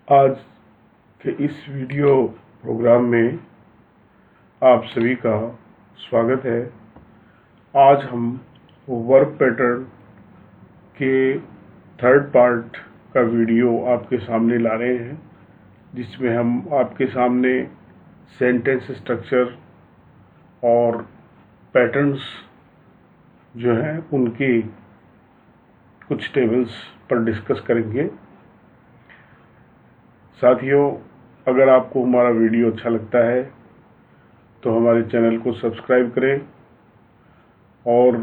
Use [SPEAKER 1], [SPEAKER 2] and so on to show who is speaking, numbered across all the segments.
[SPEAKER 1] आज के इस वीडियो प्रोग्राम में आप सभी का स्वागत है। आज हम वर्ब पैटर्न के थर्ड पार्ट का वीडियो आपके सामने ला रहे हैं, जिसमें हम आपके सामने सेंटेंस स्ट्रक्चर और पैटर्न्स जो हैं उनकी कुछ टेबल्स पर डिस्कस करेंगे। साथियों, अगर आपको हमारा वीडियो अच्छा लगता है तो हमारे चैनल को सब्सक्राइब करें और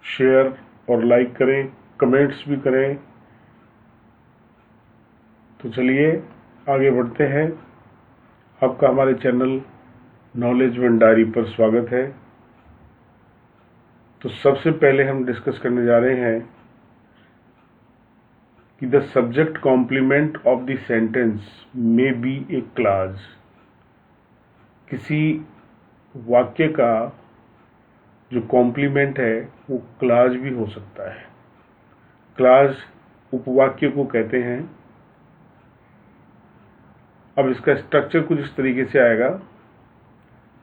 [SPEAKER 1] शेयर और लाइक करें, कमेंट्स भी करें। तो चलिए आगे बढ़ते हैं। आपका हमारे चैनल नॉलेज वन डायरी पर स्वागत है। तो सबसे पहले हम डिस्कस करने जा रहे हैं कि the subject complement of the sentence may be a clause. किसी वाक्य का जो कॉम्प्लीमेंट है वो क्लॉज भी हो सकता है। क्लॉज उपवाक्य को कहते हैं। अब इसका स्ट्रक्चर कुछ इस तरीके से आएगा: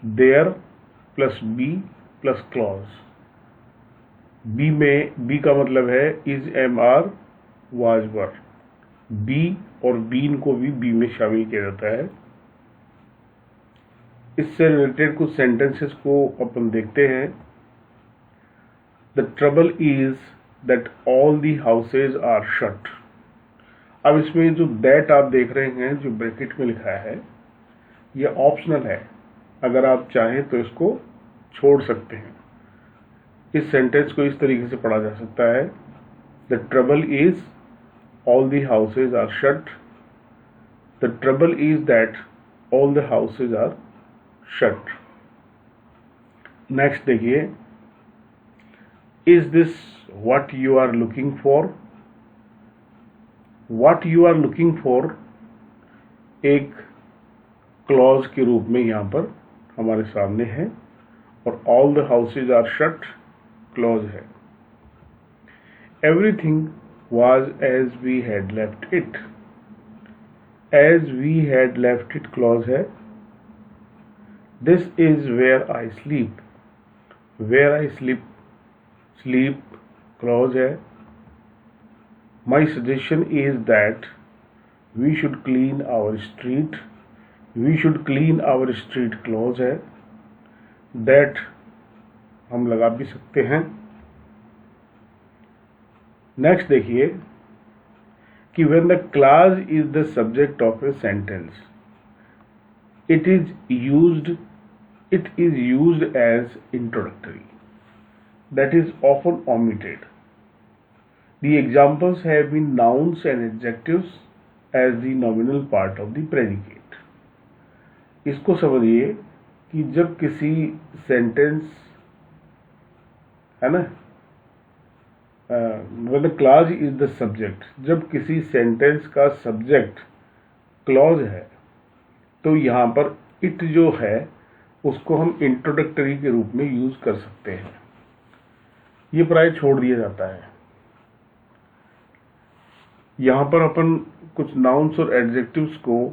[SPEAKER 1] there plus be plus clause. Be में बी का मतलब है is, am, are, was, were. Be और बीन को भी बी में शामिल किया जाता है। इससे रिलेटेड कुछ सेंटेंसेस को अपन देखते हैं। The trouble is that all the houses are shut. अब इसमें जो दैट आप देख रहे हैं, जो ब्रैकेट में लिखा है, यह ऑप्शनल है। अगर आप चाहें तो इसको छोड़ सकते हैं। इस सेंटेंस को इस तरीके से पढ़ा जा सकता है: the trouble is all the houses are shut. The trouble is that all the houses are shut. Next देखिए, is this what you are looking for? What you are looking for एक क्लॉज के रूप में यहाँ पर हमारे सामने है, और all the houses are shut clause है। Everything was as we had left it. As we had left it clause है। This is where I sleep. Where I sleep clause है। My suggestion is that we should clean our street. We should clean our street clause है। That हम लगा भी सकते हैं। Next देखिए कि when the clause is the subject of a sentence, it is used as introductory, that is often omitted. The examples have been nouns and adjectives as the nominal part of the predicate. इसको समझिए कि जब किसी sentence है ना, when the clause is the subject, जब किसी sentence का सब्जेक्ट क्लॉज है तो यहाँ पर इट जो है उसको हम इंट्रोडक्टरी के रूप में यूज कर सकते हैं। ये प्राय छोड़ दिया जाता है। यहाँ पर अपन कुछ नाउन्स और एडजेक्टिव्स को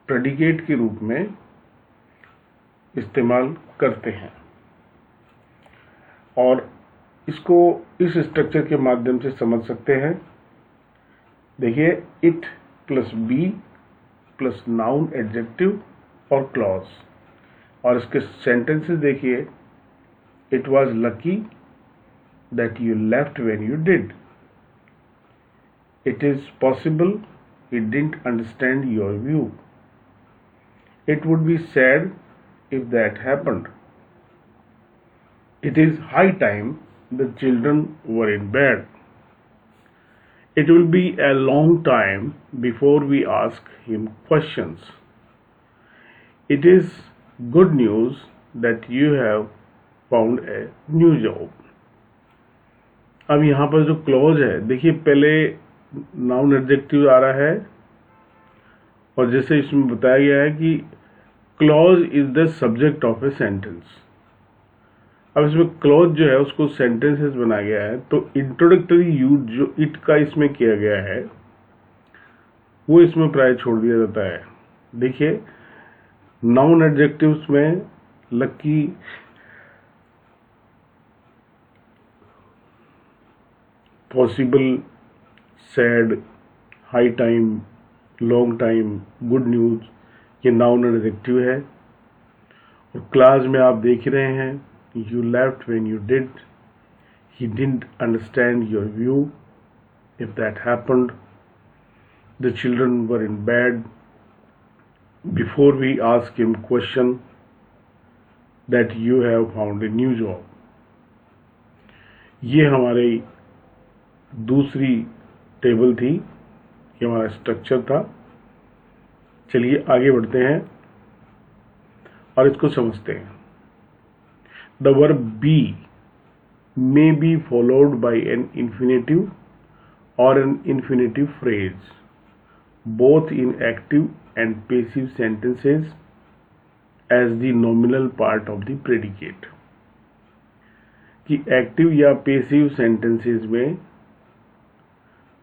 [SPEAKER 1] प्रेडिकेट के रूप में इस्तेमाल करते हैं, और इसको इस स्ट्रक्चर के माध्यम से समझ सकते हैं। देखिए, it plus be plus noun, adjective और क्लॉज, और इसके सेंटेंसेस देखिए: it was lucky that you left when you did. It is possible he didn't understand your view. It would be sad if that happened. It is high time the children were in bed. It will be a long time before we ask him questions. It is good news that you have found a new job. अब यहाँ पर जो clause है, देखिए पहले noun adjective आ रहा है, और जैसे इसमें बताया गया है कि clause is the subject of a sentence. अब इसमें क्लॉज जो है उसको सेंटेंसेस बनाया गया है, तो इंट्रोडक्टरी यूज जो इट का इसमें किया गया है वो इसमें प्राय छोड़ दिया जाता है। देखिए, नाउन एडजेक्टिव्स में lucky, possible, sad, high time, long time, good news, ये नाउन एडजेक्टिव है। और क्लास में आप देख रहे हैं, you left when you did, he didn't understand your view, if that happened, the children were in bed, before we ask him question, that you have found a new job. ये हमारी दूसरी table थी, ये हमारा structure था। चलिए आगे बढ़ते हैं और इसको समझते हैं। The verb B may be followed by an infinitive or an infinitive phrase, both in active and passive sentences as the nominal part of the predicate। कि एक्टिव या पेसिव सेंटेंसेस में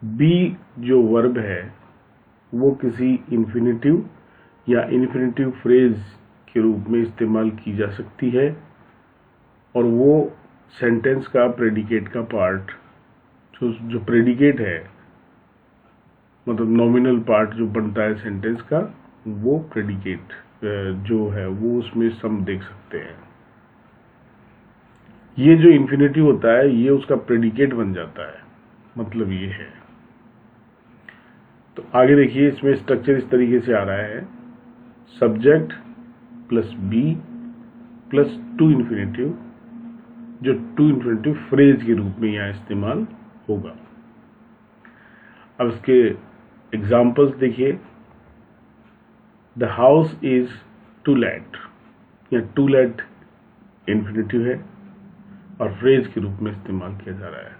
[SPEAKER 1] बी जो वर्ब है वो किसी infinitive या infinitive phrase के रूप में इस्तेमाल की जा सकती है, और वो सेंटेंस का प्रेडिकेट का पार्ट, जो प्रेडिकेट है, मतलब नॉमिनल पार्ट जो बनता है सेंटेंस का, वो प्रेडिकेट जो है वो उसमें सम देख सकते हैं। ये जो इन्फिनेटिव होता है ये उसका प्रेडिकेट बन जाता है, मतलब ये है। तो आगे देखिए, इसमें स्ट्रक्चर इस तरीके से आ रहा है, subject plus be plus to infinitive, जो टू इन्फिनेटिव फ्रेज के रूप में यहाँ इस्तेमाल होगा। अब इसके एग्जाम्पल्स देखिए, the house is to let, या टू लेट इन्फिनेटिव है और फ्रेज के रूप में इस्तेमाल किया जा रहा है।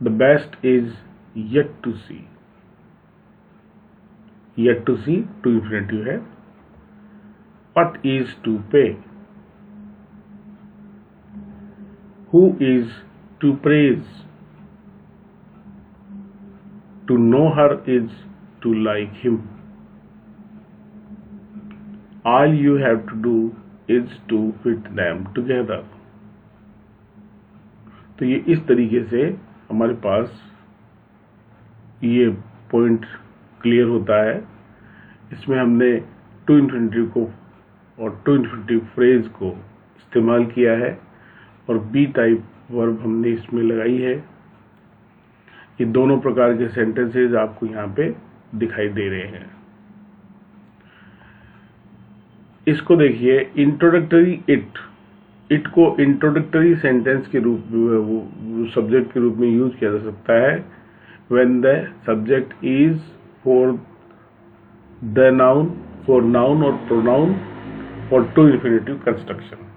[SPEAKER 1] The best is yet to see, yet to see to infinitive है। What is to pay, who is to praise, to know her is to like him, all you have to do is to fit them together। तो ये इस तरीके से हमारे पास ये point clear होता है। इसमें हमने टू इन्फिनेटिव को और टू इन्फिनेटिव फ्रेज को इस्तेमाल किया है, और बी टाइप वर्ब हमने इसमें लगाई है। ये दोनों प्रकार के सेंटेंसेस आपको यहाँ पे दिखाई दे रहे हैं। इसको देखिए, इंट्रोडक्टरी इट को इंट्रोडक्टरी सेंटेंस के रूप में, सब्जेक्ट के रूप में यूज किया जा सकता है when the subject is for the noun, for noun और प्रोनाउन और टू इन्फिनेटिव कंस्ट्रक्शन।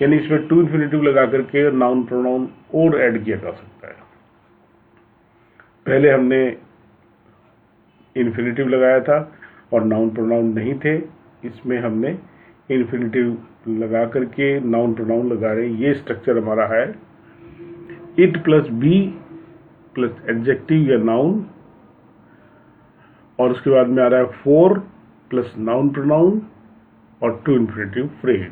[SPEAKER 1] यानी इसमें टू इन्फिनेटिव लगा करके नाउन प्रोनाउन और ऐड किया जा सकता है। पहले हमने इन्फिनेटिव लगाया था और नाउन प्रोनाउन नहीं थे, इसमें हमने इन्फिनेटिव लगा करके नाउन प्रोनाउन लगा रहे हैं। ये स्ट्रक्चर हमारा है। It plus be plus adjective या नाउन, और उसके बाद में आ रहा है फोर प्लस नाउन प्रोनाउन और टू इन्फिनेटिव फ्रेज।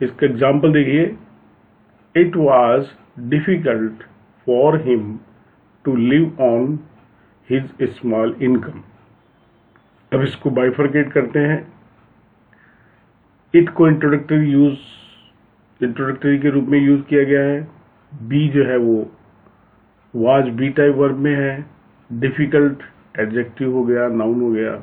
[SPEAKER 1] इसका एग्जाम्पल देखिए, it was difficult for him to live on his small income. अब इसको बाइफरकेट करते हैं। इट को इंट्रोडक्टरी के रूप में यूज किया गया है। बी जो है वो वाज बी टाइप वर्ब में है। डिफिकल्ट एडजेक्टिव हो गया, नाउन हो गया।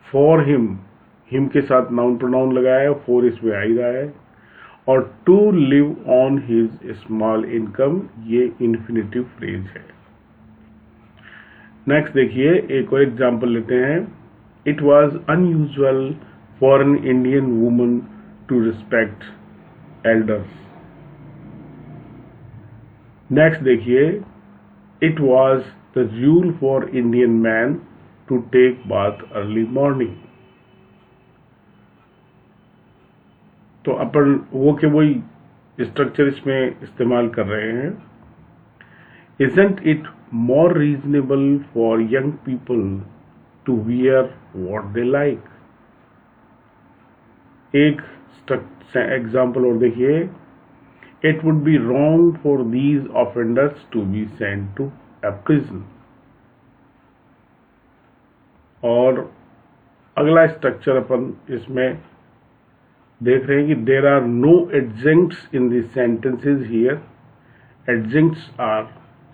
[SPEAKER 1] फॉर हिम के साथ नाउन प्रोनाउन लगाया है, फॉर इसमें आ ही रहा है। और to live on his small income, ये इन्फिनेटिव फ्रेज है। नेक्स्ट देखिए, एक और एग्जाम्पल लेते हैं। It was unusual for an Indian woman to respect elders. Next देखिए, it was the rule for Indian man to take bath early morning. तो अपन वो के वही स्ट्रक्चर इसमें इस्तेमाल कर रहे हैं। Isn't it more reasonable for young people to wear what they like? एक एग्जाम्पल और देखिए, it would be wrong for these offenders to be sent to a prison. और अगला स्ट्रक्चर अपन इसमें देख रहे हैं कि there are no adjuncts in the sentences here. Adjuncts are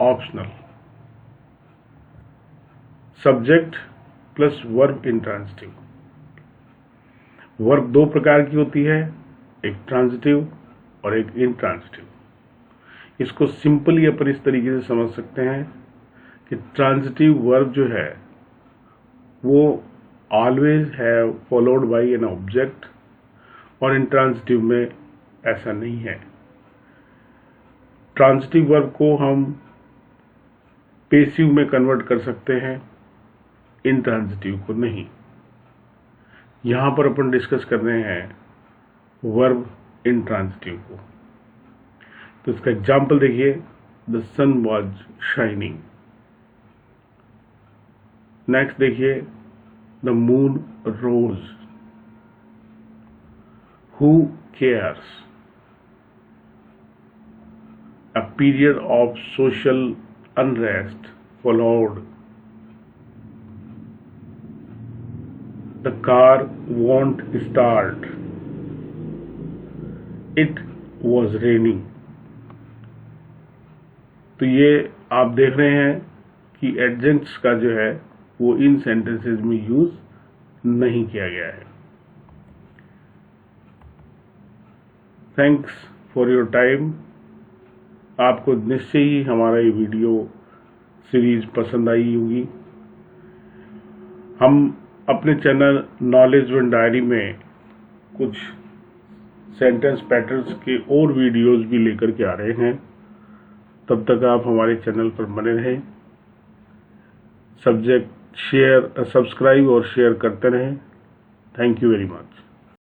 [SPEAKER 1] optional. Subject plus verb intransitive. Verb दो प्रकार की होती है, एक ट्रांजिटिव और एक इंट्रांजिटिव. इसको सिंपली अपन इस तरीके से समझ सकते हैं कि ट्रांजिटिव वर्ब जो है वो always have followed by an object, और इंट्रांजिटिव में ऐसा नहीं है. ट्रांजिटिव वर्ब को हम पेसिव में कन्वर्ट कर सकते हैं, इंट्रांजिटिव को नहीं. यहां पर अपन डिस्कस कर रहे हैं वर्ब इंट्रांजिटिव को. तो इसका एग्जाम्पल देखिए, the sun was shining. Next देखिए, the moon rose. Who cares. A period of social unrest followed. The car won't start. It was raining. तो ये आप देख रहे हैं कि एडजेंक्ट्स का जो है वो इन सेंटेंसेस में यूज नहीं किया गया है. Thanks for your time. आपको निश्चय ही हमारा ये वीडियो सीरीज पसंद आई होगी. हम अपने चैनल नॉलेज वन डायरी में कुछ सेंटेंस पैटर्न्स के और वीडियोस भी लेकर के आ रहे हैं. तब तक आप हमारे चैनल पर बने रहें. सब्सक्राइब और शेयर करते रहें. Thank you very much.